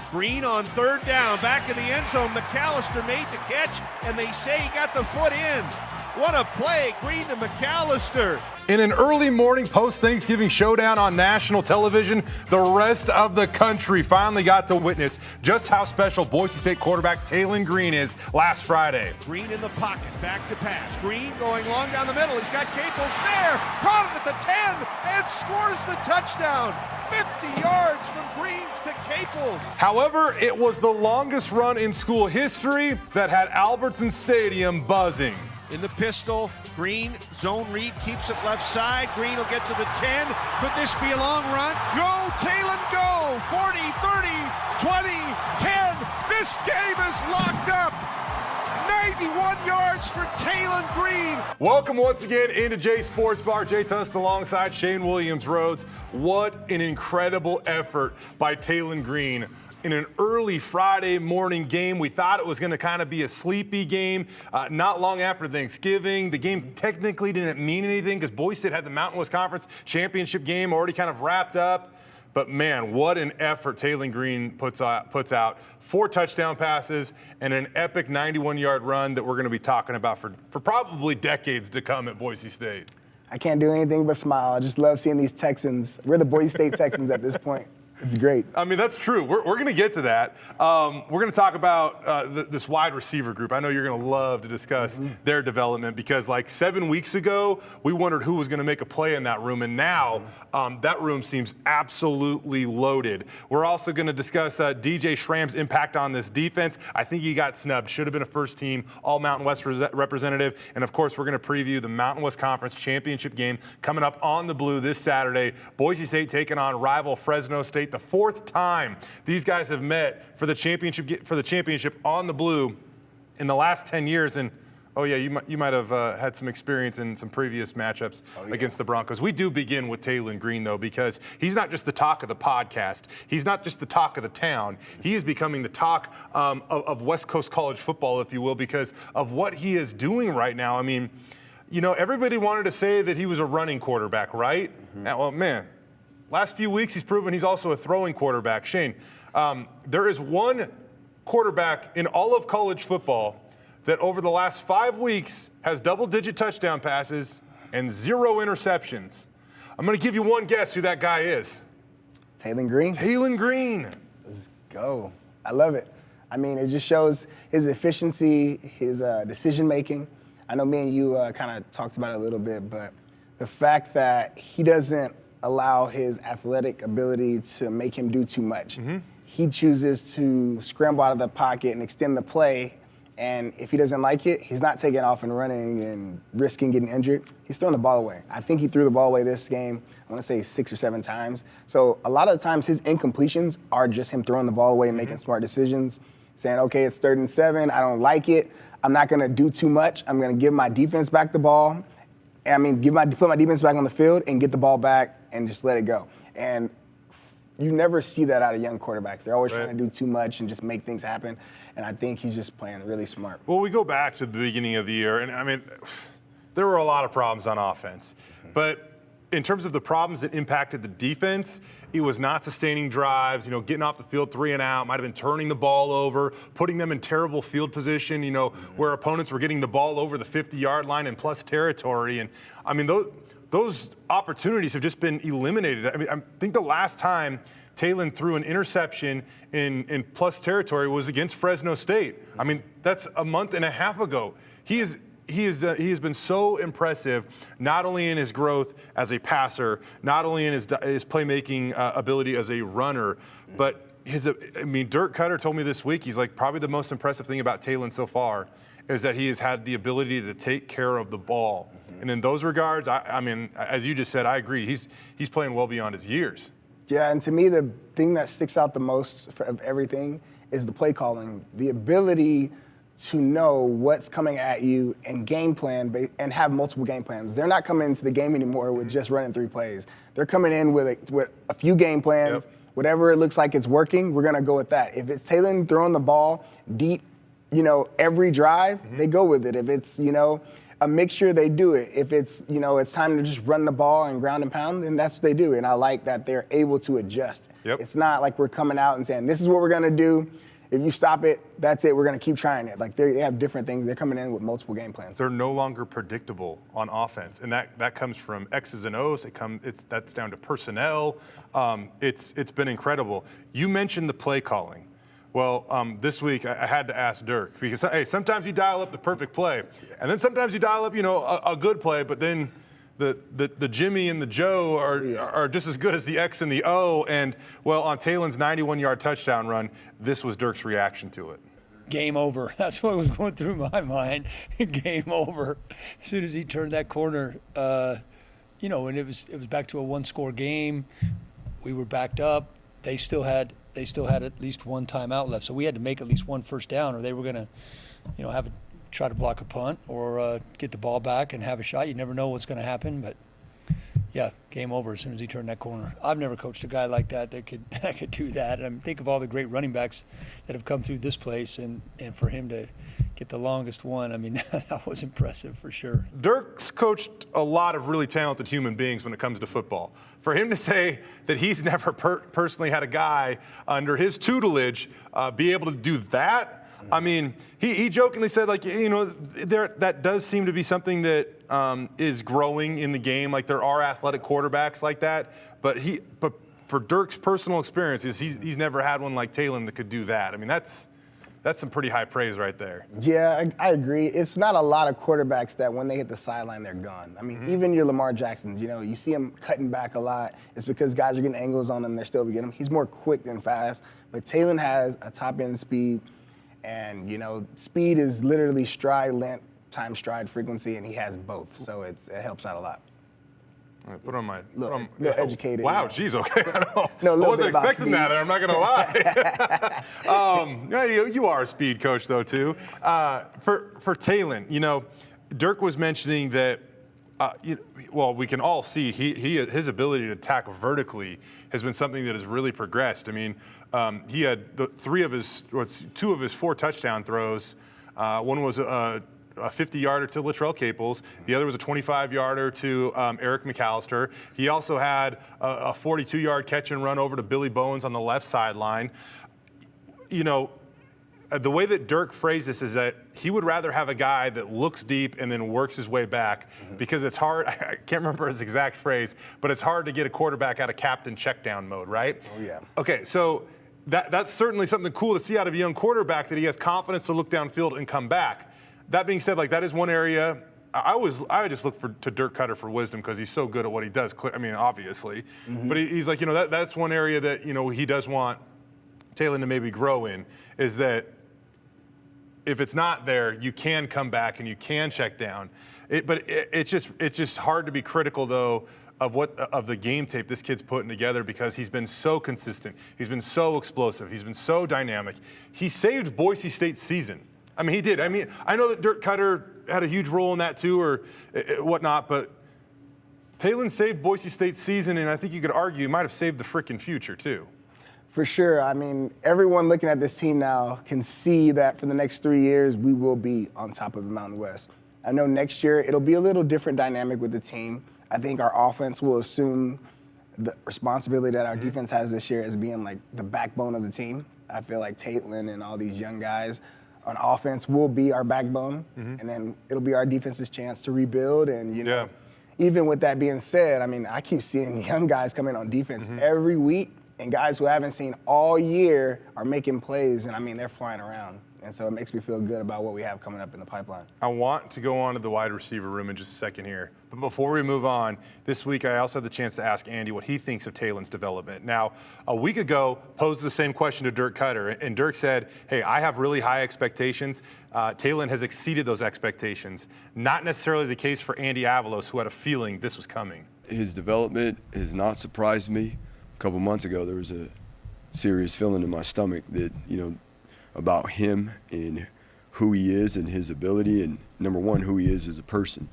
Green on third down, back in the end zone. McAlister made the catch, and they say he got the foot in. What a play, Green to McAlister. In an early morning post-Thanksgiving showdown on national television, the rest of the country finally got to witness just how special Boise State quarterback Taylen Green is last Friday. Green in the pocket, back to pass. Green going long down the middle. He's got Caples there, caught it at the 10, and scores the touchdown. 50 yards from Green to Caples. However, it was the longest run in school history that had Albertson Stadium buzzing. In the pistol, Green, zone read, keeps it left side. Green will get to the 10. Could this be a long run? Go, Taylen, go! 40, 30, 20, 10. This game is locked up. 91 yards for Taylen Green. Welcome once again into Jay Sports Bar. Jay Tust alongside Shane Williams-Rhodes. What an incredible effort by Taylen Green. In an early Friday morning game, we thought it was going to kind of be a sleepy game. Not long after Thanksgiving, the game technically didn't mean anything because Boise State had the Mountain West Conference championship game already kind of wrapped up. But man, what an effort Taylen Green puts out. 4 touchdown passes and an epic 91-yard run that we're going to be talking about for probably decades to come at Boise State. I can't do anything but smile. I just love seeing these Texans. We're the Boise State Texans at this point. It's great. I mean, that's true. We're going to get to that. We're going to talk about this wide receiver group. I know you're going to love to discuss their development because like 7 weeks ago, we wondered who was going to make a play in that room. And now that room seems absolutely loaded. We're also going to discuss DJ Schramm's impact on this defense. I think he got snubbed. Should have been a first team All Mountain West representative. And of course, we're going to preview the Mountain West Conference championship game coming up on the Blue this Saturday. Boise State taking on rival Fresno State. The 4th time these guys have met for the championship on the Blue in the last 10 years. And oh yeah, you might have had some experience in some previous matchups against the Broncos. We do begin with Taylen Green though, because he's not just the talk of the podcast. He's not just the talk of the town. He is becoming the talk of West Coast college football, if you will, because of what he is doing right now. I mean, you know, everybody wanted to say that he was a running quarterback, right? Well, man. Last few weeks, he's proven he's also a throwing quarterback. Shane, there is one quarterback in all of college football that over the last 5 weeks has double-digit touchdown passes and 0 interceptions. I'm going to give you one guess who that guy is. Taylen Green? Taylen Green. Let's go. I love it. I mean, it just shows his efficiency, his decision-making. I know me and you kind of talked about it a little bit, but the fact that he doesn't allow his athletic ability to make him do too much. He chooses to scramble out of the pocket and extend the play, and if he doesn't like it, he's not taking off and running and risking getting injured. He's throwing the ball away. I think he threw the ball away this game, I want to say 6 or 7 times. So a lot of the times his incompletions are just him throwing the ball away and making smart decisions, saying, okay, it's 3rd and 7, I don't like it, I'm not going to do too much, I'm going to give my defense back the ball. I mean, put my defense back on the field and get the ball back and just let it go. And you never see that out of young quarterbacks. They're always trying to do too much and just make things happen. And I think he's just playing really smart. Well, we go back to the beginning of the year, and I mean, there were a lot of problems on offense. But in terms of the problems that impacted the defense, it was not sustaining drives, getting off the field 3 and out, might have been turning the ball over, putting them in terrible field position, where opponents were getting the ball over the 50-yard line in plus territory. And I mean, those opportunities have just been eliminated. I mean, I think the last time Taylen threw an interception in plus territory was against Fresno State. I mean, that's a month and a half ago. He has been so impressive, not only in his growth as a passer, not only in his playmaking ability as a runner, but Dirk Cutter told me this week, he's like, probably the most impressive thing about Taylen so far is that he has had the ability to take care of the ball. And in those regards, I mean, as you just said, I agree. He's playing well beyond his years. Yeah, and to me, the thing that sticks out the most of everything is the play calling, the ability to know what's coming at you and game plan and have multiple game plans. They're not coming into the game anymore with just running 3 plays. They're coming in with a few game plans. Yep. Whatever it looks like it's working, we're going to go with that. If it's Taylen throwing the ball deep, every drive, they go with it. If it's, a mixture, they do it. If it's, it's time to just run the ball and ground and pound, then that's what they do. And I like that they're able to adjust. Yep. It's not like we're coming out and saying, this is what we're going to do. If you stop it, that's it. We're going to keep trying it. Like they have different things. They're coming in with multiple game plans. They're no longer predictable on offense, and that comes from X's and O's. That's down to personnel. It's been incredible. You mentioned the play calling. Well, this week I had to ask Dirk because hey, sometimes you dial up the perfect play, and then sometimes you dial up a good play, but then the Jimmy and the Joe are just as good as the X and the O. And, well, on Taylen's 91-yard touchdown run, this was Dirk's reaction to it. Game over. That's what was going through my mind. Game over. As soon as he turned that corner, and it was back to a one-score game. We were backed up. They still had at least one timeout left, so we had to make at least one first down, or they were going to, try to block a punt or get the ball back and have a shot. You never know what's going to happen, but yeah, game over as soon as he turned that corner. I've never coached a guy like that could do that. And think of all the great running backs that have come through this place, and for him to get the longest one, I mean, that was impressive for sure. Dirk's coached a lot of really talented human beings when it comes to football. For him to say that he's never personally had a guy under his tutelage be able to do that, I mean, he jokingly said, that does seem to be something that is growing in the game. Like, there are athletic quarterbacks like that. But for Dirk's personal experiences, he's never had one like Taylen that could do that. I mean, that's some pretty high praise right there. Yeah, I agree. It's not a lot of quarterbacks that when they hit the sideline, they're gone. I mean, even your Lamar Jacksons, you see him cutting back a lot. It's because guys are getting angles on him. They're still getting him. He's more quick than fast. But Taylen has a top-end speed. And, speed is literally stride length times stride frequency, and he has both. So it helps out a a little educated. Wow, geez, okay. I No, wasn't expecting that, I'm not going to lie. You are a speed coach, though, too. For Taylen, Dirk was mentioning that, we can all see his ability to attack vertically has been something that has really progressed. I mean, he had two of his 4 touchdown throws. One was a 50-yarder to Latrell Caples. The other was a 25-yarder to Eric McAlister. He also had a 42-yard catch and run over to Billy Bones on the left sideline. The way that Dirk phrased this is that he would rather have a guy that looks deep and then works his way back because it's hard. I can't remember his exact phrase, but it's hard to get a quarterback out of captain check-down mode, right? Oh, yeah. Okay, so that's certainly something cool to see out of a young quarterback, that he has confidence to look downfield and come back. That being said, that is one area I just look to Dirk Cutter for wisdom because he's so good at what he does. I mean, obviously. But he's like, that's one area that, he does want Taylen to maybe grow in, is that if it's not there, you can come back and you can check down. It's just hard to be critical, though, of the game tape this kid's putting together, because he's been so consistent. He's been so explosive. He's been so dynamic. He saved Boise State's season. I mean, he did. I mean, I know that Dirk Cutter had a huge role in that too, or whatnot, but Taylen saved Boise State's season, and I think you could argue he might have saved the freaking future too. For sure. I mean, everyone looking at this team now can see that for the next 3 years, we will be on top of the Mountain West. I know next year it'll be a little different dynamic with the team. I think our offense will assume the responsibility that our defense has this year as being like the backbone of the team. I feel like Taylen and all these young guys on offense will be our backbone, and then it'll be our defense's chance to rebuild. And, even with that being said, I mean, I keep seeing young guys come in on defense every week. And guys who I haven't seen all year are making plays, and I mean, they're flying around. And so it makes me feel good about what we have coming up in the pipeline. I want to go on to the wide receiver room in just a second here. But before we move on, this week I also had the chance to ask Andy what he thinks of Taylen's development. Now, a week ago, posed the same question to Dirk Cutter, and Dirk said, hey, I have really high expectations. Taylen has exceeded those expectations. Not necessarily the case for Andy Avalos, who had a feeling this was coming. His development has not surprised me. A couple months ago, there was a serious feeling in my stomach that, about him and who he is and his ability, and number one, who he is as a person.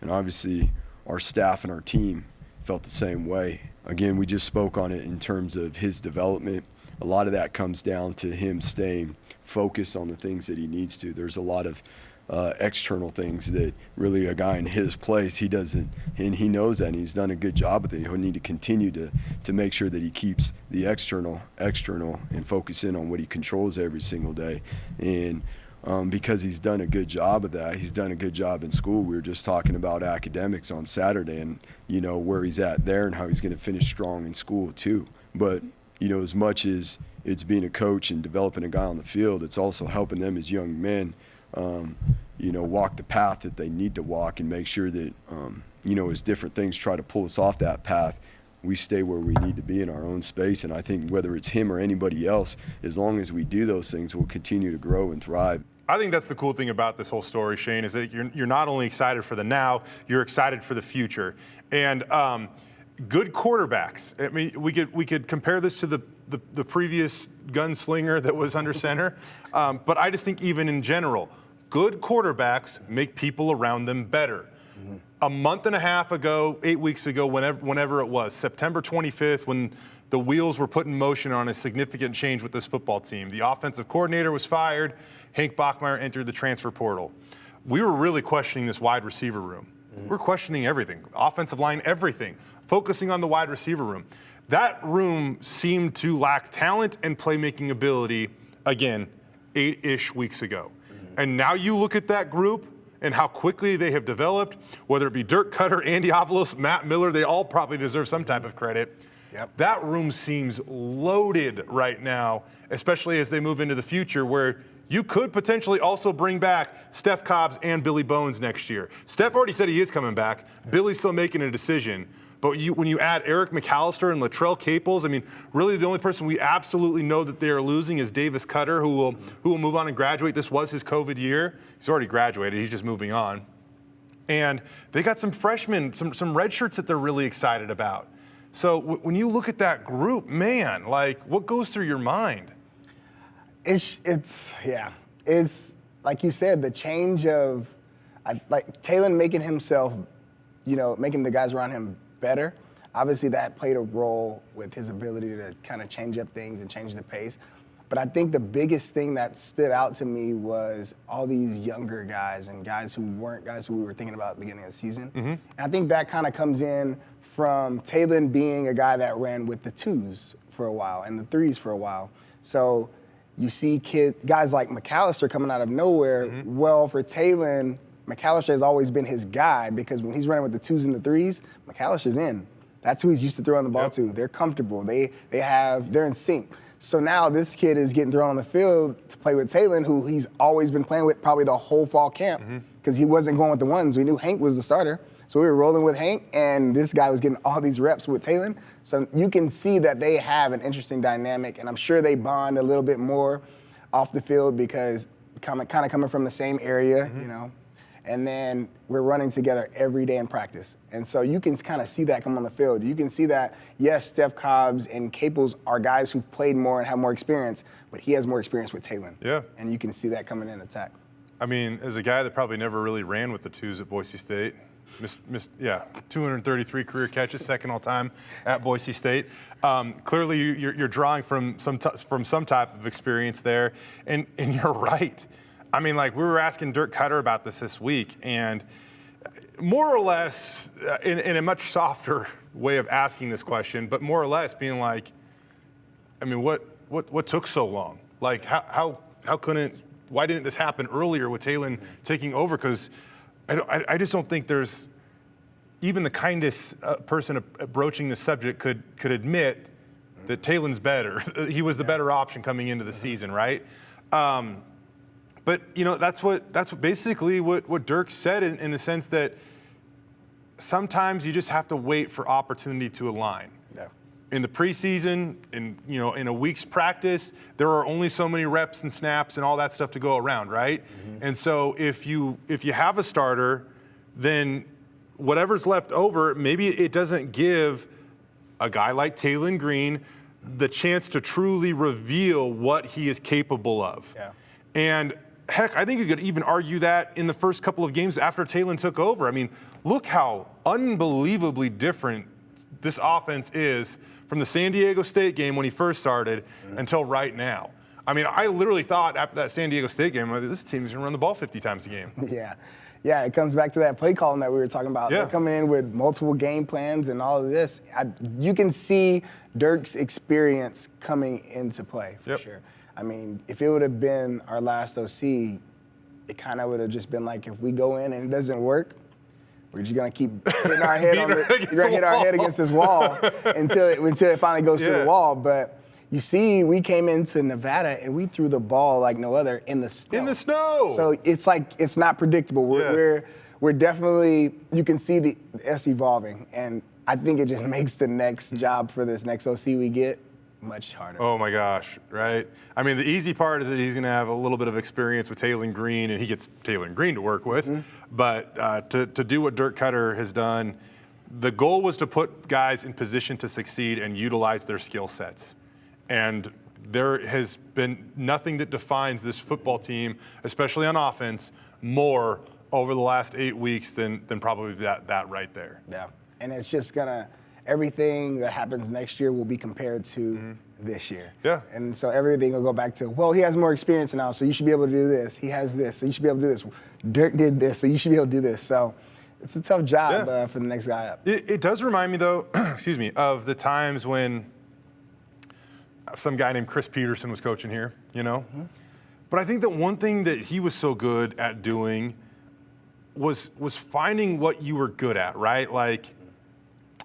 And obviously, our staff and our team felt the same way. Again, we just spoke on it in terms of his development. A lot of that comes down to him staying focused on the things that he needs to. There's a lot of external things that really a guy in his place, he doesn't, and he knows that, and he's done a good job with it. He'll need to continue to make sure that he keeps the external and focus in on what he controls every single day. And because he's done a good job of that, he's done a good job in school. We were just talking about academics on Saturday and, you know, where he's at there and how he's going to finish strong in school too. But, you know, as much as it's being a coach and developing a guy on the field, it's also helping them as young men, you know, walk the path that they need to walk and make sure that, you know, as different things try to pull us off that path, we stay where we need to be in our own space. And I think whether it's him or anybody else, as long as we do those things, we'll continue to grow and thrive. I think that's the cool thing about this whole story, Shane, is that you're not only excited for the now, you're excited for the future. And good quarterbacks. I mean, we could compare this to the previous gunslinger that was under center. But I just think even in general, good quarterbacks make people around them better. Mm-hmm. A month and a half ago, 8 weeks ago, whenever it was, September 25th, when the wheels were put in motion on a significant change with this football team. The offensive coordinator was fired. Hank Bachmeier entered the transfer portal. We were really questioning this wide receiver room. Mm-hmm. We're questioning everything, offensive line, everything, focusing on the wide receiver room. That room seemed to lack talent and playmaking ability, again, 8-ish weeks ago. Mm-hmm. And now you look at that group and how quickly they have developed, whether it be Dirk Cutter, Andy Avalos, Matt Miller, they all probably deserve some type of credit. Yep. That room seems loaded right now, especially as they move into the future where you could potentially also bring back Steph Cobbs and Billy Bones next year. Steph already said he is coming back. Billy's still making a decision. But when you add Eric McAlister and Latrell Caples, I mean, really the only person we absolutely know that they are losing is Davis Cutter, who will move on and graduate. This was his COVID year. He's already graduated. He's just moving on. And they got some freshmen, some red shirts that they're really excited about. So when you look at that group, man, like, what goes through your mind? It's like you said, the change of, like Taylen making himself, you know, making the guys around him better. Obviously, that played a role with his ability to kind of change up things and change the pace. But I think the biggest thing that stood out to me was all these younger guys and guys who weren't guys who we were thinking about at the beginning of the season. Mm-hmm. And I think that kind of comes in from Taylen being a guy that ran with the 2s for a while and the 3s for a while. So you see guys like McAlister coming out of nowhere. Mm-hmm. Well, for Taylen, McAlister has always been his guy because when he's running with the 2s and the 3s, McAlister's in. That's who he's used to throwing the ball to. They're comfortable. They're in sync. So now this kid is getting thrown on the field to play with Taylen, who he's always been playing with probably the whole fall camp because he wasn't going with the 1s. We knew Hank was the starter. So we were rolling with Hank, and this guy was getting all these reps with Taylen. So you can see that they have an interesting dynamic, and I'm sure they bond a little bit more off the field because kind of coming from the same area, you know. And then we're running together every day in practice. And so you can kind of see that come on the field. You can see that, yes, Steph Cobbs and Caples are guys who've played more and have more experience, but he has more experience with Taylen. Yeah. And you can see that coming in attack. I mean, as a guy that probably never really ran with the 2s at Boise State, 233 career catches, second all time at Boise State. Clearly, you're drawing from some type of experience there, and you're right. I mean, like we were asking Dirk Cutter about this week, and more or less in a much softer way of asking this question, but more or less being like, I mean, what took so long? Like why didn't this happen earlier with Taylen taking over? Because I just don't think there's even the kindest person broaching the subject could admit that Taylen's better. He was the better option coming into the season, right? But you know that's basically what Dirk said in the sense that sometimes you just have to wait for opportunity to align. Yeah. In the preseason, in a week's practice, there are only so many reps and snaps and all that stuff to go around, right? Mm-hmm. And so if you have a starter, then whatever's left over, maybe it doesn't give a guy like Taylen Green the chance to truly reveal what he is capable of. Yeah. And heck, I think you could even argue that in the first couple of games after Taylen took over. I mean, look how unbelievably different this offense is from the San Diego State game when he first started until right now. I mean, I literally thought after that San Diego State game, this team's going to run the ball 50 times a game. Yeah, it comes back to that play calling that we were talking about. Yeah. They're coming in with multiple game plans and all of this. You can see Dirk's experience coming into play for sure. I mean, if it would have been our last OC, it kind of would have just been like, if we go in and it doesn't work, we're just gonna keep hitting our head our head against this wall until it finally goes through the wall. But you see, we came into Nevada and we threw the ball like no other in the snow. So it's like it's not predictable. We're definitely, you can see us evolving, and I think it just makes the next job for this next OC we get much harder. Oh my gosh, right? I mean, the easy part is that he's going to have a little bit of experience with Taylen Green, and he gets Taylen Green to work with. But to do what Dirk Cutter has done, the goal was to put guys in position to succeed and utilize their skill sets. And there has been nothing that defines this football team, especially on offense, more over the last 8 weeks than probably that right there. Yeah, and it's just everything that happens next year will be compared to this year. Yeah. And so everything will go back to, well, he has more experience now, so you should be able to do this. He has this, so you should be able to do this. Dirk did this, so you should be able to do this. So it's a tough job for the next guy up. It does remind me, though, excuse me, of the times when some guy named Chris Peterson was coaching here, you know? But I think that one thing that he was so good at doing was finding what you were good at, right? Like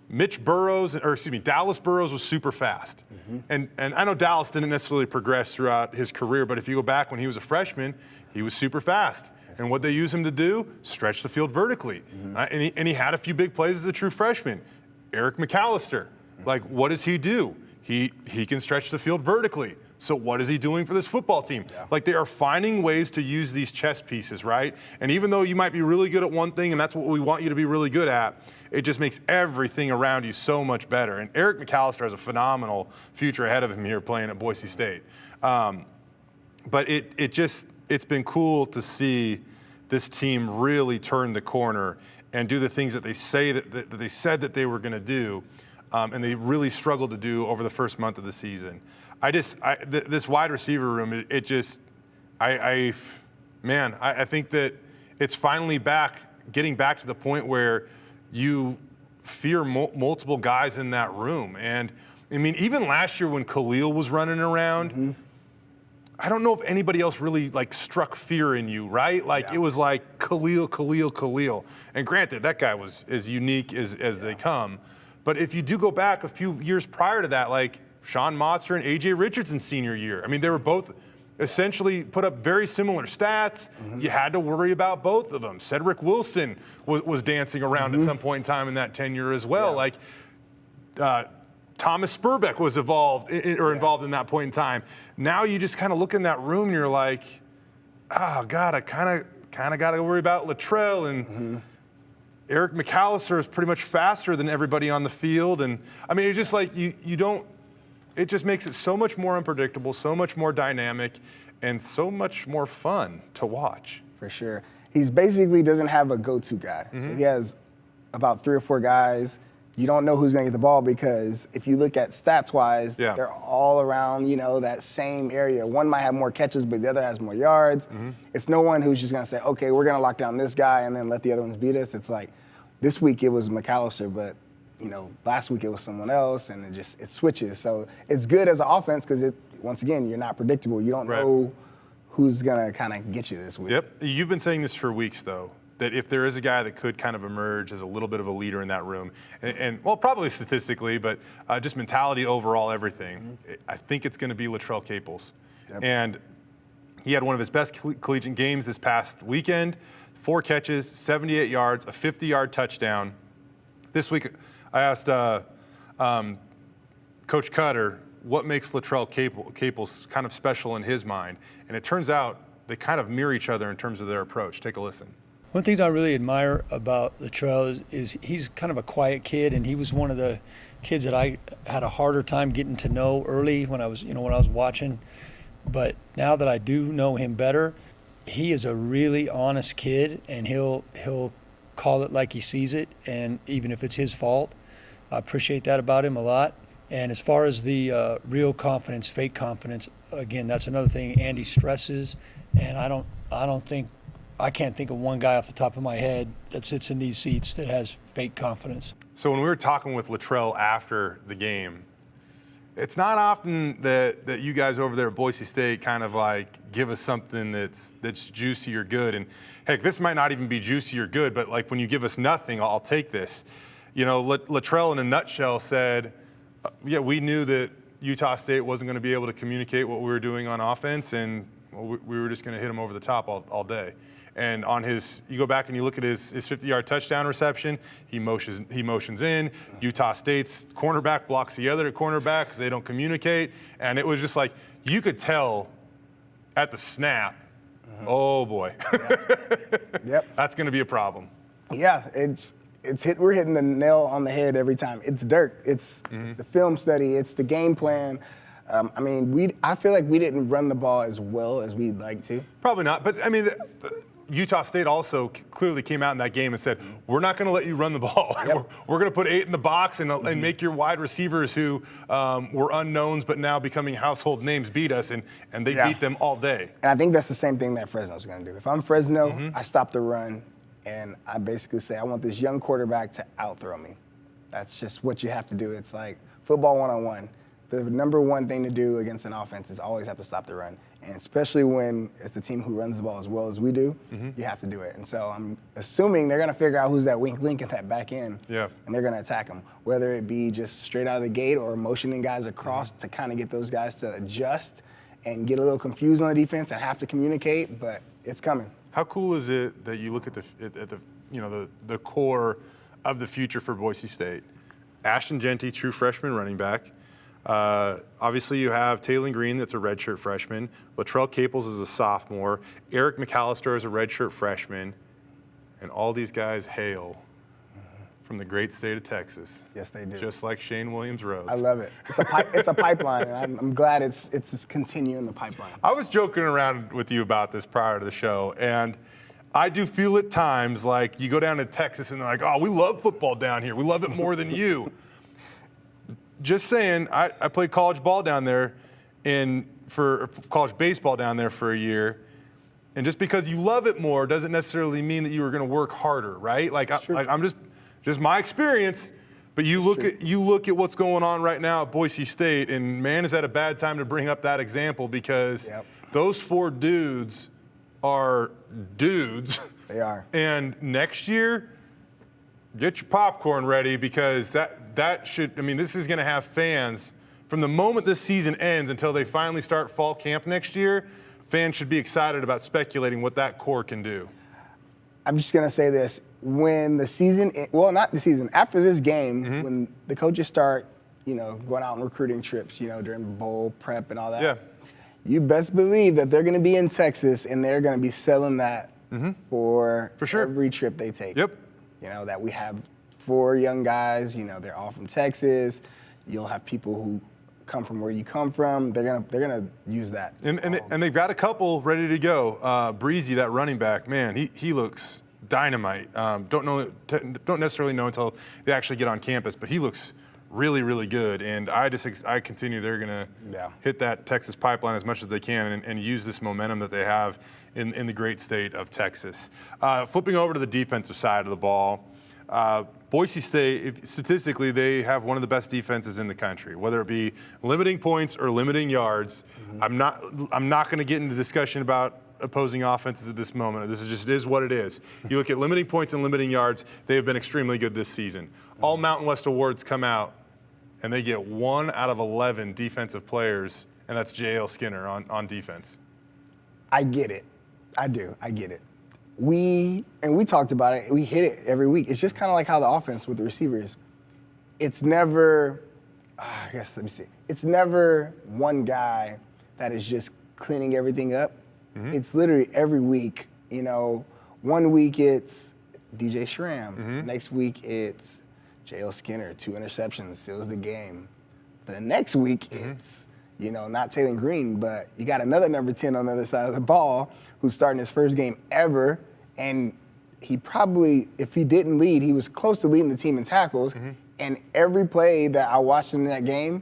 Dallas Burrows was super fast. And I know Dallas didn't necessarily progress throughout his career, but if you go back when he was a freshman, he was super fast. And what they used him to do, stretch the field vertically. And he had a few big plays as a true freshman. Eric McAlister, like what does he do? He can stretch the field vertically. So what is he doing for this football team? Like they are finding ways to use these chess pieces, right? And even though you might be really good at one thing, and that's what we want you to be really good at, it just makes everything around you so much better. And Eric McAlister has a phenomenal future ahead of him here playing at Boise State. But it's been cool to see this team really turn the corner and do the things that they say that they said that they were going to do, and they really struggled to do over the first month of the season. This wide receiver room, I think that it's finally getting back to the point where you fear multiple guys in that room. And I mean, even last year when Khalil was running around, I don't know if anybody else really like struck fear in you, right? Like it was like Khalil. And granted, that guy was as unique as they come. But if you do go back a few years prior to that, like Sean Motzer and A.J. Richardson's senior year, I mean, they were both essentially put up very similar stats. You had to worry about both of them. Cedric Wilson was dancing around at some point in time in that tenure as well. Like Thomas Spurbeck was involved in that point in time. Now you just kind of look in that room and you're like, oh God, I kind of got to worry about Latrell and Eric McAlister is pretty much faster than everybody on the field. And I mean, it's just like it just makes it so much more unpredictable, so much more dynamic, and so much more fun to watch. For sure. He's basically doesn't have a go-to guy. So he has about 3 or 4 guys. You don't know who's going to get the ball because if you look at stats-wise, they're all around, that same area. One might have more catches, but the other has more yards. It's no one who's just going to say, okay, we're going to lock down this guy and then let the other ones beat us. It's like this week it was McAlister, but last week it was someone else, and it switches. So it's good as an offense because once again, you're not predictable. You don't know who's going to kind of get you this week. Yep. You've been saying this for weeks, though, that if there is a guy that could kind of emerge as a little bit of a leader in that room, and well, probably statistically, but just mentality overall, everything, I think it's going to be Latrell Caples. And he had one of his best collegiate games this past weekend, 4 catches, 78 yards, a 50-yard touchdown. This week, I asked Coach Cutter what makes Latrell Caples kind of special in his mind, and it turns out they kind of mirror each other in terms of their approach. Take a listen. One of the things I really admire about Latrell is he's kind of a quiet kid, and he was one of the kids that I had a harder time getting to know early when I was watching. But now that I do know him better, he is a really honest kid, and he'll call it like he sees it, and even if it's his fault. I appreciate that about him a lot. And as far as the real confidence, fake confidence, again, that's another thing Andy stresses, and I can't think of one guy off the top of my head that sits in these seats that has fake confidence. So when we were talking with Latrell after the game, it's not often that you guys over there at Boise State kind of like give us something that's juicy or good. And heck, this might not even be juicy or good, but like when you give us nothing, I'll take this. You know, Latrell in a nutshell said, yeah, we knew that Utah State wasn't going to be able to communicate what we were doing on offense, and we were just going to hit them over the top all day. And on you go back and you look at his 50-yard touchdown reception, he motions in. Utah State's cornerback blocks the other cornerback because they don't communicate. And it was just like, you could tell at the snap, oh boy, Yep. That's going to be a problem. Yeah, we're hitting the nail on the head every time. It's dirt. It's the film study. It's the game plan. I feel like we didn't run the ball as well as we'd like to. Probably not. But I mean, Utah State also clearly came out in that game and said, we're not going to let you run the ball. Yep. We're going to put 8 in the box and make your wide receivers who were unknowns but now becoming household names beat us, and they beat them all day. And I think that's the same thing that Fresno's going to do. If I'm Fresno, I stop the run, and I basically say, I want this young quarterback to outthrow me. That's just what you have to do. It's like football 1-on-1. The number one thing to do against an offense is always have to stop the run. And especially when it's the team who runs the ball as well as we do, you have to do it. And so I'm assuming they're going to figure out who's that weak link in that back end, and they're going to attack them, whether it be just straight out of the gate or motioning guys across to kind of get those guys to adjust and get a little confused on the defense and have to communicate, but it's coming. How cool is it that you look at the core of the future for Boise State? Ashton Jeanty, true freshman running back. Obviously, you have Taylen Green, that's a redshirt freshman. Latrell Caples is a sophomore. Eric McAlister is a redshirt freshman. And all these guys hail from the great state of Texas. Yes, they do. Just like Shane Williams-Rhodes. I love it. It's a pipeline, and I'm glad it's continuing the pipeline. I was joking around with you about this prior to the show, and I do feel at times like you go down to Texas and they're like, oh, we love football down here. We love it more than you. Just saying, I played college ball down there for college baseball down there for a year. And just because you love it more doesn't necessarily mean that you were going to work harder, right? I'm just my experience. But you look at what's going on right now at Boise State, and man, is that a bad time to bring up that example, because those 4 dudes are dudes. They are. And next year, get your popcorn ready, because this is going to have fans from the moment this season ends until they finally start fall camp next year. Fans should be excited about speculating what that core can do. I'm just going to say this. When the season, not the season, after this game, when the coaches start, going out on recruiting trips, during bowl prep and all that, you best believe that they're going to be in Texas and they're going to be selling that for sure. Every trip they take. Yep. That we have 4 young guys, they're all from Texas. You'll have people who come from where you come from. They're gonna use that. And they've got a couple ready to go. Breezy, that running back, man, he looks dynamite. Don't necessarily know until they actually get on campus, but he looks really, really good. And I continue, they're gonna hit that Texas pipeline as much as they can and use this momentum that they have in the great state of Texas. Flipping over to the defensive side of the ball, Boise State, statistically, they have one of the best defenses in the country, whether it be limiting points or limiting yards. I'm not going to get into discussion about opposing offenses at this moment. This is what it is. You look at limiting points and limiting yards, they have been extremely good this season. All Mountain West awards come out, and they get 1 out of 11 defensive players, and that's J.L. Skinner on defense. I get it. I do. I get it. We talked about it. We hit it every week. It's just kind of like how the offense with the receivers. It's never, It's never one guy that is just cleaning everything up. It's literally every week. 1 week it's DJ Schramm. Next week it's J.L. Skinner, 2 interceptions, seals the game. The next week it's not Taylen Green, but you got another number 10 on the other side of the ball who's starting his first game ever, and he probably, if he didn't lead, he was close to leading the team in tackles, and every play that I watched him in that game,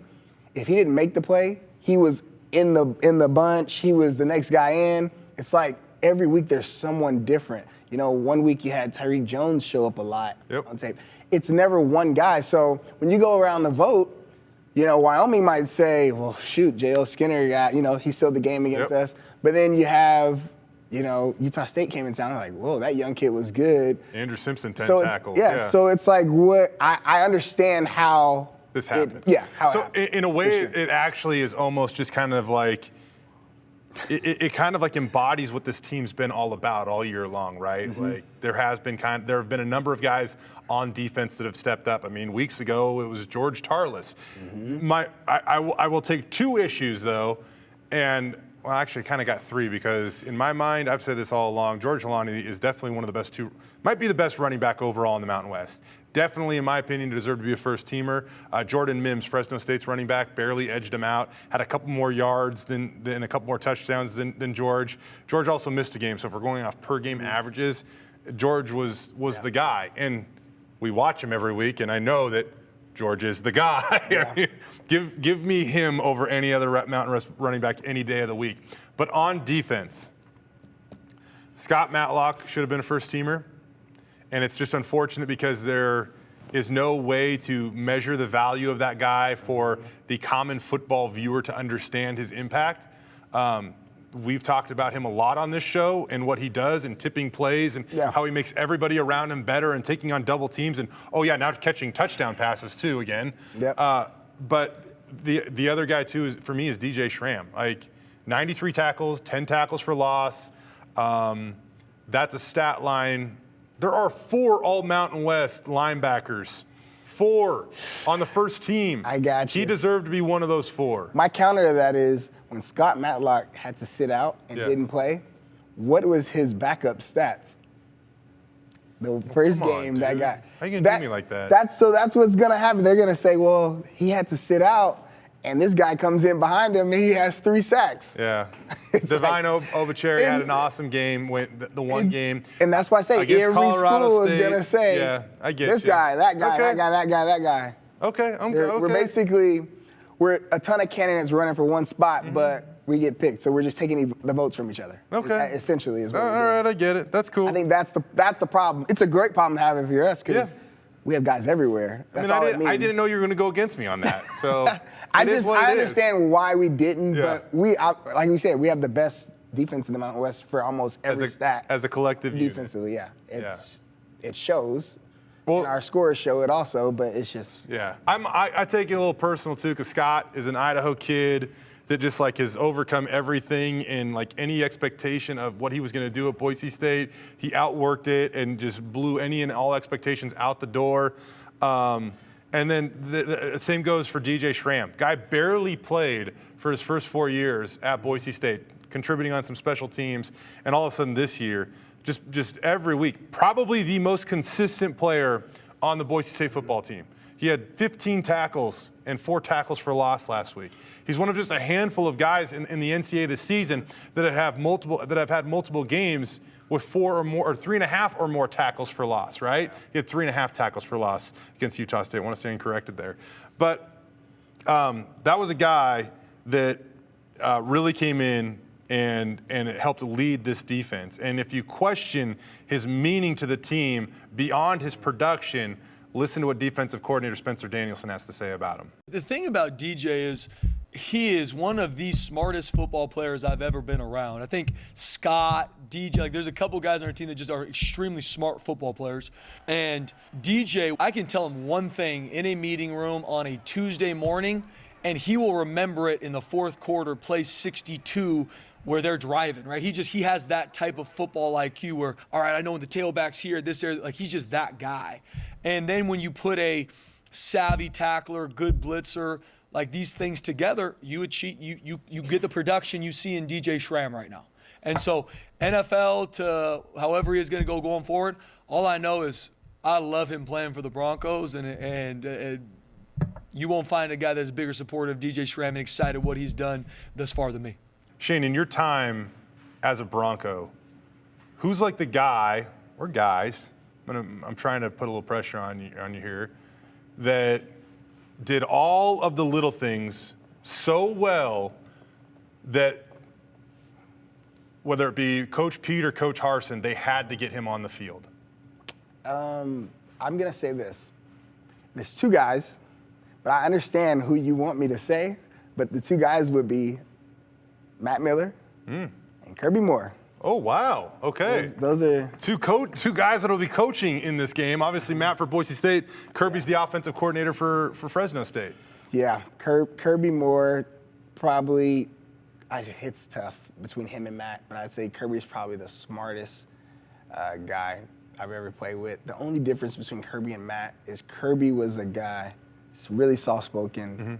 if he didn't make the play, he was in the bunch. He was the next guy in. It's like every week there's someone different. You know, one week you had Tyreek Jones show up a lot on tape. It's never one guy. So when you go around the vote, you know, Wyoming might say, well, shoot, J.L. Skinner got, you know, he sealed the game against us. But then you have, you know, Utah State came in town, like, whoa, that young kid was good. Andrew Simpson, 10 tackles. So it's like, what I understand how this happened. How so it happened. In a way, it actually is almost just kind of like, it kind of like embodies what this team's been all about all year long, right? Like there have been a number of guys on defense that have stepped up. I mean, weeks ago it was George Tarlas. I will take 2 issues though, and well, actually kind of got 3 because in my mind, I've said this all along, George Holani is definitely one of the best might be the best running back overall in the Mountain West. Definitely, in my opinion, deserved to be a first teamer. Jordan Mims, Fresno State's running back, barely edged him out. Had a couple more yards than a couple more touchdowns than George. George also missed a game, so if we're going off per game averages, George was the guy. And we watch him every week, and I know that George is the guy. I mean, give me him over any other Mountain West running back any day of the week. But on defense, Scott Matlock should have been a first teamer. And it's just unfortunate because there is no way to measure the value of that guy for the common football viewer to understand his impact. We've talked about him a lot on this show and what he does and tipping plays and how he makes everybody around him better and taking on double teams and, now catching touchdown passes too again. But the other guy too, for me, is DJ Schramm. Like 93 tackles, 10 tackles for loss. That's a stat line. There are 4 all Mountain West linebackers. 4 on the first team. I got you. He deserved to be one of those 4. My counter to that is when Scott Matlock had to sit out and didn't play, what was his backup stats? The first game that guy. How you gonna do me like that? That's what's gonna happen. They're gonna say, well, he had to sit out, and this guy comes in behind him and he has 3 sacks. Yeah. Divine Obacheri had an awesome game, the one game. And that's why I say against every Colorado school State. is going to say, I get this you. guy, that guy, that guy. Okay, We're a ton of candidates running for one spot, but we get picked. So we're just taking the votes from each other. Okay. Essentially is what we're all doing. right, I get it. That's cool. I think that's the problem. It's a great problem to have if you're us because we have guys everywhere. That's all it means. I didn't know you were going to go against me on that. So I understand why we didn't, but like you said, we have the best defense in the Mountain West for almost every stat. As a collective defensively, it shows. Well, and our scores show it also, but it's just. Yeah, I take it a little personal too, because Scott is an Idaho kid that just like has overcome everything and like any expectation of what he was going to do at Boise State. He outworked it and just blew any and all expectations out the door. And then the same goes for DJ Schramm. Guy barely played for his first 4 years at Boise State, contributing on some special teams, and all of a sudden this year, just every week, probably the most consistent player on the Boise State football team. He had 15 tackles and 4 tackles for loss last week. He's one of just a handful of guys in the NCAA this season that have had multiple games with 4 or more, or 3.5 or more tackles for loss, right? He had 3.5 tackles for loss against Utah State. I want to stand corrected there. But that was a guy that really came in and it helped lead this defense. And if you question his meaning to the team beyond his production, listen to what defensive coordinator Spencer Danielson has to say about him. The thing about DJ is he is one of the smartest football players I've ever been around. I think Scott, DJ, like there's a couple guys on our team that just are extremely smart football players. And DJ, I can tell him one thing in a meeting room on a Tuesday morning, and he will remember it in the fourth quarter, play 62, where they're driving, right? He has that type of football IQ where, all right, I know when the tailback's here, this area, like he's just that guy. And then when you put a savvy tackler, good blitzer, like these things together, you get the production you see in DJ Schramm right now. And so NFL to however he is going to go going forward, all I know is I love him playing for the Broncos, and you won't find a guy that's a bigger supporter of DJ Schramm and excited what he's done thus far than me. Shane, in your time as a Bronco, who's like the guy or guys, I'm trying to put a little pressure on you here, that did all of the little things so well that whether it be Coach Pete or Coach Harsin, they had to get him on the field? I'm going to say this. There's two guys, but I understand who you want me to say, but the two guys would be Matt Miller and Kirby Moore. Oh, wow. Okay. Those are two guys that will be coaching in this game. Obviously, Matt for Boise State. Kirby's the offensive coordinator for Fresno State. Yeah, Kirby Moore probably, it's tough between him and Matt, but I'd say Kirby's probably the smartest guy I've ever played with. The only difference between Kirby and Matt is Kirby was a guy, really soft-spoken,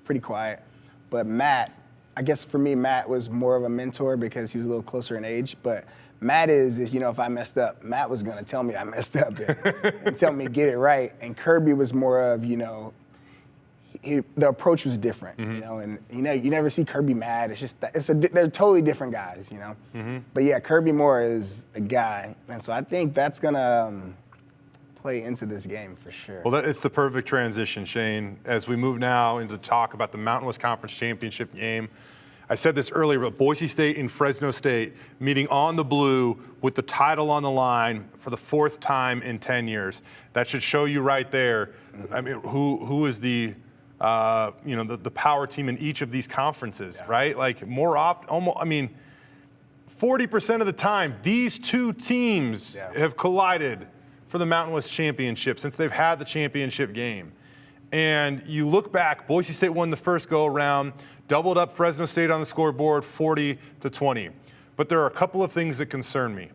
pretty quiet. But Matt, I guess for me, Matt was more of a mentor because he was a little closer in age. But Matt if I messed up, Matt was going to tell me I messed up and tell me get it right. And Kirby was more of, the approach was different, and you never see Kirby mad. It's just they're totally different guys, But yeah, Kirby Moore is a guy, and so I think that's gonna play into this game for sure. Well, it's the perfect transition, Shane, as we move now into talk about the Mountain West Conference Championship game. I said this earlier, but Boise State and Fresno State meeting on the blue with the title on the line for the fourth time in 10 years. That should show you right there. I mean, who is the power team in each of these conferences, right? Like more often, 40% of the time, these two teams have collided for the Mountain West Championship since they've had the championship game. And you look back, Boise State won the first go-around, doubled up Fresno State on the scoreboard 40-20. But there are a couple of things that concern me.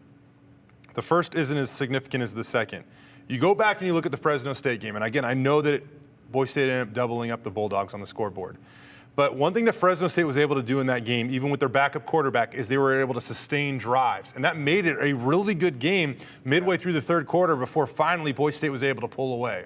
The first isn't as significant as the second. You go back and you look at the Fresno State game, and again, I know that Boise State ended up doubling up the Bulldogs on the scoreboard. But one thing that Fresno State was able to do in that game, even with their backup quarterback, is they were able to sustain drives. And that made it a really good game midway through the third quarter before finally Boise State was able to pull away.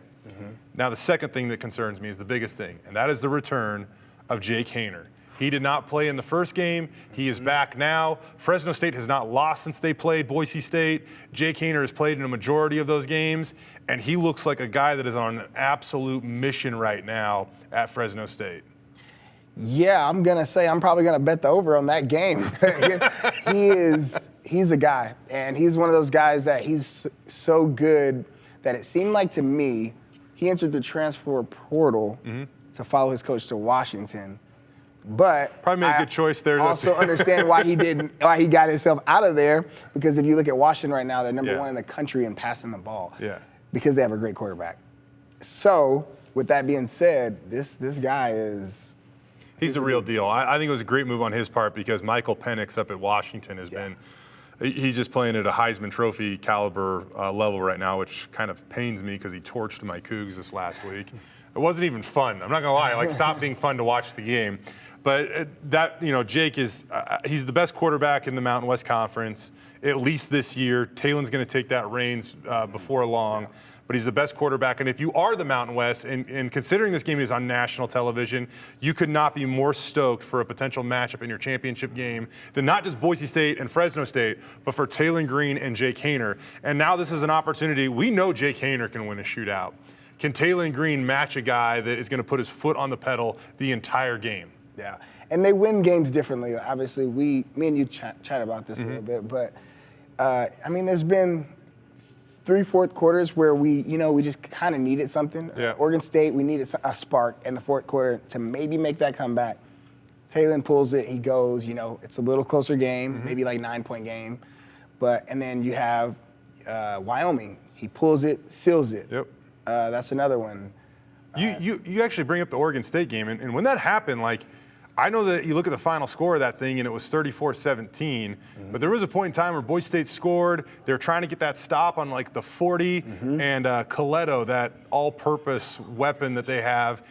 Now, the second thing that concerns me is the biggest thing, and that is the return of Jake Haener. He did not play in the first game. He is back now. Fresno State has not lost since they played Boise State. Jake Haener has played in a majority of those games, and he looks like a guy that is on an absolute mission right now at Fresno State. Yeah, I'm going to say I'm probably going to bet the over on that game. He's a guy, and he's one of those guys that he's so good that it seemed like to me he entered the transfer portal to follow his coach to Washington. But probably made a good choice there. I also understand why he got himself out of there, because if you look at Washington right now, they're number one in the country in passing the ball. Yeah. Because they have a great quarterback. So, with that being said, this guy is He's the real deal. I think it was a great move on his part because Michael Penix up at Washington has been he's just playing at a Heisman Trophy caliber level right now, which kind of pains me because he torched my Cougs this last week. It wasn't even fun. I'm not going to lie. Stopped being fun to watch the game. But Jake is he's the best quarterback in the Mountain West Conference, at least this year. Taylen's going to take that reins before long. But he's the best quarterback. And if you are the Mountain West, and considering this game is on national television, you could not be more stoked for a potential matchup in your championship game than not just Boise State and Fresno State, but for Taylen Green and Jake Haener. And now this is an opportunity. We know Jake Haener can win a shootout. Can Taylen Green match a guy that is going to put his foot on the pedal the entire game? Yeah, and they win games differently. Obviously, me and you chat about this a little bit, but there's been 3 fourth quarters where we just kind of needed something. Yeah. Oregon State, we needed a spark in the fourth quarter to maybe make that comeback. Taylen pulls it, he goes. It's a little closer game, maybe like 9-point game, and then you have Wyoming. He pulls it, seals it. Yep. That's another one. You actually bring up the Oregon State game, and when that happened, I know that you look at the final score of that thing, and it was 34-17, but there was a point in time where Boise State scored. They were trying to get that stop on the 40, and Coletto, that all-purpose weapon that they have,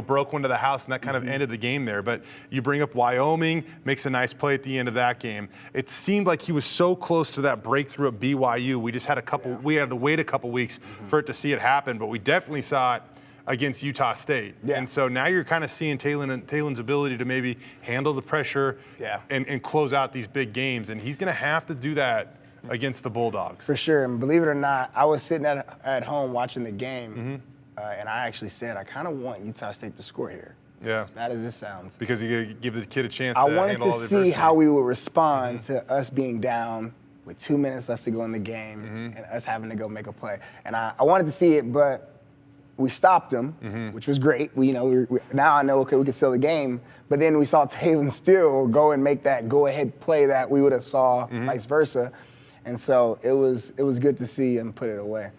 broke one to the house, and that kind of ended the game there. But you bring up Wyoming, makes a nice play at the end of that game. It seemed like he was so close to that breakthrough at BYU. We just had we had to wait a couple weeks for it to see it happen, but we definitely saw it against Utah State. Yeah. And so now you're kind of seeing Taylen's ability to maybe handle the pressure and close out these big games. And he's going to have to do that against the Bulldogs. For sure. And believe it or not, I was sitting at home watching the game, and I actually said, I kind of want Utah State to score here. Yeah. As bad as this sounds. Because you give the kid a chance I to wanted handle all to the see adversity. how we would respond to us being down with 2 minutes left to go in the game and us having to go make a play. And I wanted to see it, but we stopped them, which was great. Now I know, okay, we can steal the game. But then we saw Taylen still go and make that go-ahead play that we would have saw vice versa. And so it was good to see him put it away.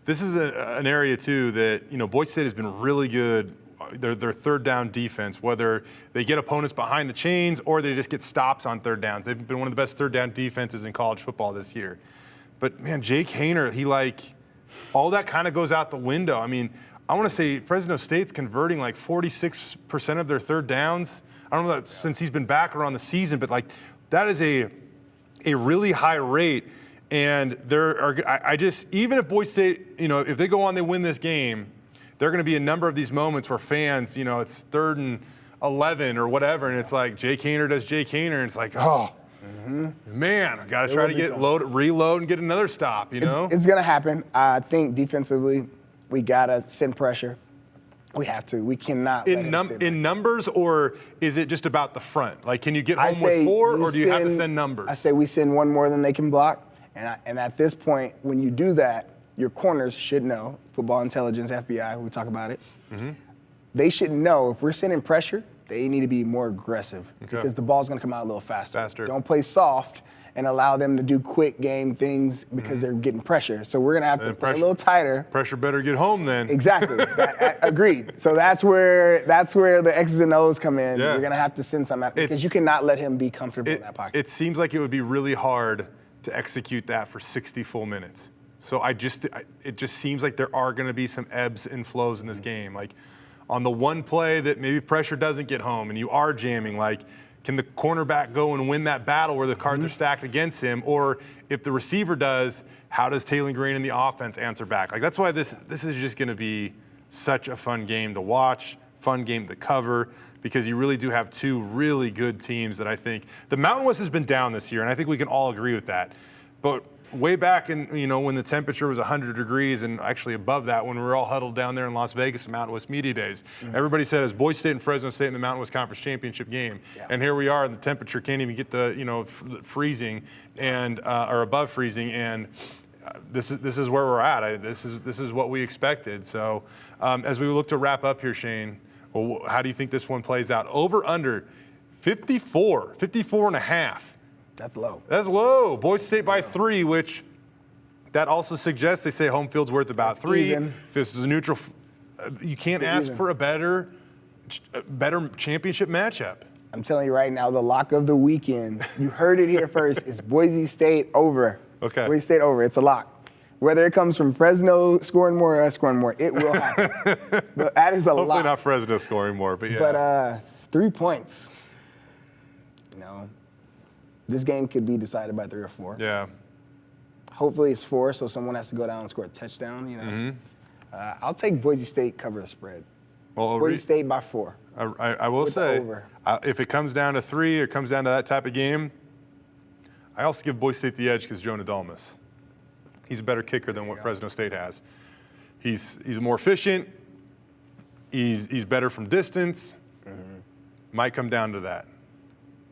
This is an area, too, that, Boise State has been really good. Their third down defense, whether they get opponents behind the chains or they just get stops on third downs. They've been one of the best third down defenses in college football this year. But, man, Jake Haener, all that kind of goes out the window. I mean, I want to say Fresno State's converting 46% of their third downs. I don't know that since he's been back around the season, but that is a really high rate. And even if Boise State, if they go on, they win this game, there are going to be a number of these moments where fans, it's 3rd and 11 or whatever, and it's like Jake Haener does Jake Haener, and it's like, man, I got to try to reload and get another stop, It's going to happen. I think defensively, we got to send pressure. We have to. We cannot let him sit in numbers, or is it just about the front? Can you get home with 4, or do you have to send numbers? I say we send one more than they can block, and at this point, when you do that, your corners should know, football intelligence, FBI, we talk about it. They should know if we're sending pressure, they need to be more aggressive because the ball's going to come out a little faster. Don't play soft and allow them to do quick game things because they're getting pressure. So we're going to have to play a little tighter. Pressure better get home then. Exactly. Agreed. So that's where the X's and O's come in. Yeah. You're going to have to send some out because you cannot let him be comfortable in that pocket. It seems like it would be really hard to execute that for 60 full minutes. So it just seems like there are going to be some ebbs and flows in this game. On the one play that maybe pressure doesn't get home and you are jamming, can the cornerback go and win that battle where the cards are stacked against him? Or if the receiver does, how does Taylen Green and the offense answer back? That's why this is just going to be such a fun game to watch, fun game to cover, because you really do have two really good teams that I think – the Mountain West has been down this year, and I think we can all agree with that. But way back in, when the temperature was 100 degrees and actually above that, when we were all huddled down there in Las Vegas at Mountain West Media Days, everybody said, "Is Boise State and Fresno State in the Mountain West Conference Championship game?" Yeah. And here we are, and the temperature can't even get the, freezing and or above freezing, and this is where we're at. This is what we expected. So as we look to wrap up here, Shane, how do you think this one plays out? Over under 54 and a half. That's low. That's low. Boise State by 3, which that also suggests they say home field's worth about 3. Even. If this is a neutral, you can't ask for a better championship matchup. I'm telling you right now, the lock of the weekend, you heard it here first, is Boise State over. Okay. Boise State over. It's a lock. Whether it comes from Fresno scoring more or us scoring more, it will happen. But that is a Hopefully lock. not Fresno scoring more, but yeah. But 3 points. This game could be decided by 3 or 4. Yeah. Hopefully it's 4, so someone has to go down and score a touchdown. I'll take Boise State cover the spread. Well, Boise State by 4. I will say, if it comes down to 3 or comes down to that type of game, I also give Boise State the edge because Jonah Dalmas. He's a better kicker than what Fresno State has. He's more efficient. He's better from distance. Might come down to that.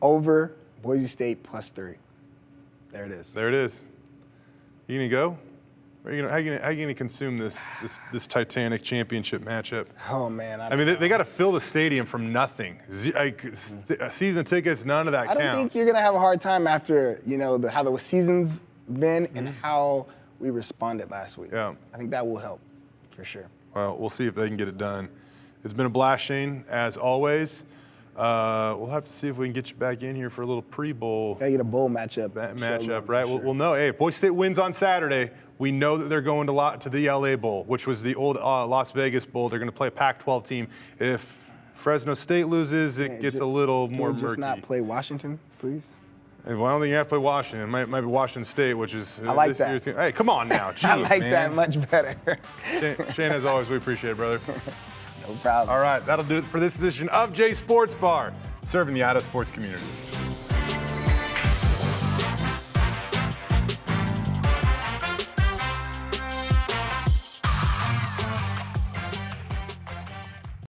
Over Boise State plus 3. There it is. There it is. You gonna go? How are you gonna consume this Titanic championship matchup? Oh man, I mean, they got to fill the stadium from nothing. Season tickets, none of that counts. I don't think you're gonna have a hard time after how the season's been and how we responded last week. Yeah, I think that will help for sure. Well, we'll see if they can get it done. It's been a blast, Shane, as always. We'll have to see if we can get you back in here for a little pre-bowl. Gotta get a bowl matchup. Right? Sure. We'll know. Hey, if Boise State wins on Saturday, we know that they're going to the LA Bowl, which was the old Las Vegas Bowl. They're going to play a Pac-12 team. If Fresno State loses, it gets a little more murky. Just not play Washington, please. Well, I don't think you have to play Washington. It might be Washington State, which is I like this that. year's team. Hey, come on now. Jeez, I like man. that much better. Shane, as always, we appreciate it, brother. No problem. All right, that'll do it for this edition of Jay Sports Bar, serving the Idaho sports community.